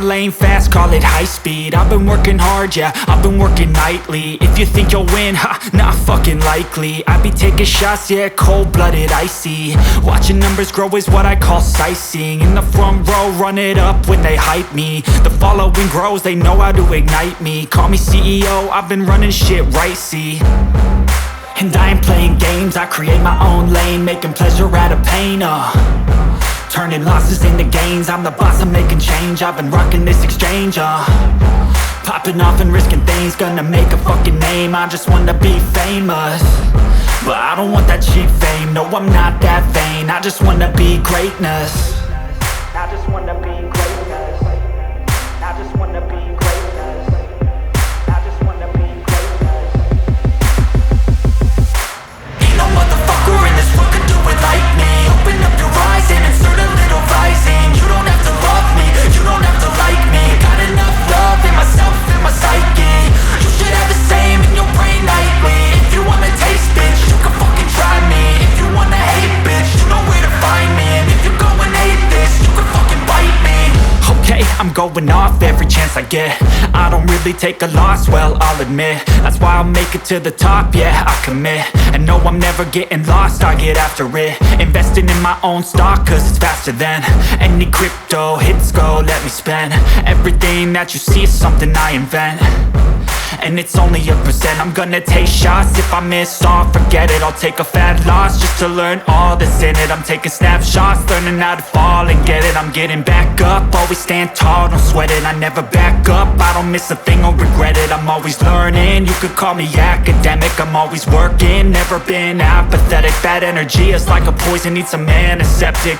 lane fast, call it high speed. I've been working hard, yeah, I've been working nightly. If you think you'll win, ha, not fucking likely. I be taking shots, yeah, cold-blooded, icy. Watching numbers grow is what I call sightseeing. In the front row, run it up when they hype me. The following grows, they know how to ignite me. Call me CEO, I've been running shit right, see. And I ain't playing games, I create my own lane, making pleasure out of pain, turning losses into gains. I'm the boss, I'm making change. I've been rocking this exchange, popping off and risking things. Gonna make a fucking name, I just wanna be famous. But I don't want that cheap fame, no I'm not that vain. I just wanna be greatness. I just wanna be greatness. I just wanna be greatness. I just wanna be greatness. Ain't no motherfucker in this world could do it like me. Open up your eyes and insert a little rising. You don't have to love me, you don't have to like me. Got enough love in myself, in my psyche. You should have the same in your brain nightly. If you wanna taste, bitch, you can fucking try me. If you wanna hate, bitch, you know where to find me. And if you go and hate this, you can fucking bite me. Okay, I'm going off every chance I get. I don't really take a loss, well, I'll admit. That's why I'll make it to the top, yeah, I commit. And no, I'm never getting lost, I get after it. Investing in my own stock, cause it's faster than any crypto hits go, let me spend. Everything that you see is something I invent. And it's only a percent. I'm gonna take shots. If I miss all, forget it. I'll take a fat loss just to learn all that's in it. I'm taking snapshots, learning how to fall and get it. I'm getting back up, always stand tall, don't sweat it. I never back up, I don't miss a thing or regret it. I'm always learning, you could call me academic. I'm always working, never been apathetic. Bad energy is like a poison, needs a antiseptic.